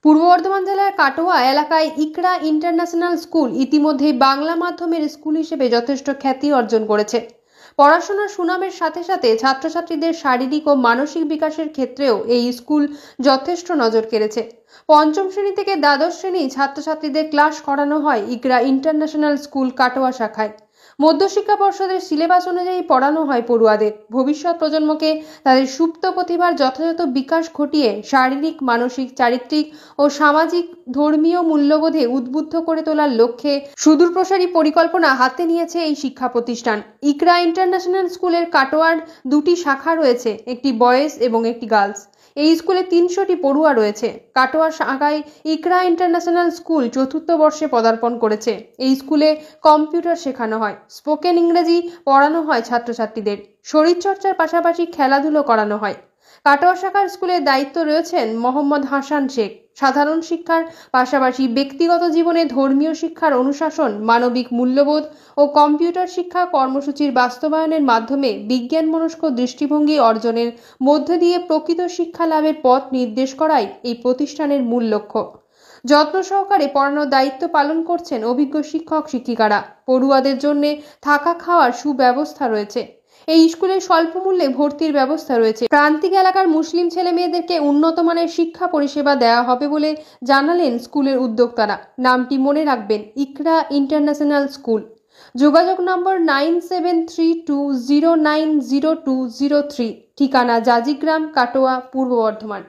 পূর্ব বর্ধমান জেলার কাটোয়া এলাকায় ইকরা international school ইতিমধ্যেই বাংলা মাধ্যমের স্কুল হিসেবে যথেষ্ট খ্যাতি অর্জন করেছে। পড়াশোনার সুনামের সাথে সাথে ছাত্রছাত্রীদের শারীরিক ও মানসিক বিকাশের ক্ষেত্রেও এই স্কুল যথেষ্ট নজর কেড়েছে। পঞ্চম শ্রেণী থেকে দ্বাদশ শ্রেণী ছাত্রছাত্রীদের ক্লাস করানো হয় ইকরা ইন্টারন্যাশনাল স্কুল কাটোয়া শাখায়। মধ্যশিক্ষা পর্ষদের সিলেবাস অনুযায়ী পড়ানো হয় পড়ুয়াদের। ভবিষ্যৎ প্রজন্মকে তাদের সুপ্ত প্রতিভার যথাযথ বিকাশ ঘটিয়ে শারীরিক, মানসিক, চারিত্রিক ও সামাজিক ধর্মীয় মূল্যবোধে উদ্বুদ্ধ করে তোলার লক্ষ্যে সুদূরপ্রসারী পরিকল্পনা হাতে নিয়েছে এই শিক্ষা প্রতিষ্ঠান। ইকরা ইন্টারন্যাশনাল স্কুলের কাটোয়ার দুটি শাখা রয়েছে, একটি বয়েজ এবং একটি গার্লস। এই স্কুলে ৩০০টি পড়ুয়া রয়েছে। কাটোয়া শাখায় ইকরা ইন্টারন্যাশনাল স্কুল চতুর্থ বর্ষে পদার্পণ করেছে। এই স্কুলে কম্পিউটার শেখানো হয়, স্পোকেন ইংরেজি পড়ানো হয় ছাত্রছাত্রীদের, শরীরচর্চার পাশাপাশি খেলাধুলো করানো হয়। কাটোয়া শাখার স্কুলের দায়িত্ব রয়েছেন মোহাম্মদ হাসান শেখ। সাধারণ শিক্ষার পাশাপাশি ব্যক্তিগত জীবনে ধর্মীয় শিক্ষার অনুশাসন, মানবিক মূল্যবোধ ও কম্পিউটার শিক্ষা কর্মসূচির বাস্তবায়নের মাধ্যমে বিজ্ঞানমনস্ক দৃষ্টিভঙ্গি অর্জনের মধ্য দিয়ে প্রকৃত শিক্ষা লাভের পথ নির্দেশ করাই এই প্রতিষ্ঠানের মূল লক্ষ্য। যত্ন সহকারে পড়ানোর দায়িত্ব পালন করছেন অভিজ্ঞ শিক্ষক শিক্ষিকারা। পড়ুয়াদের জন্য থাকা খাওয়ার সুব্যবস্থা রয়েছে। এই স্কুলে স্বল্প মূল্যে ভর্তির ব্যবস্থা রয়েছে। প্রান্তিক এলাকার মুসলিম ছেলে মেয়েদেরকে উন্নত মানের শিক্ষা পরিষেবা দেওয়া হবে বলে জানালেন স্কুলের উদ্যোক্তারা। নামটি মনে রাখবেন, ইকরা ইন্টারন্যাশনাল স্কুল। যোগাযোগ নম্বর 9732090203। ঠিকানা জাজিগ্রাম, কাটোয়া, পূর্ব বর্ধমান।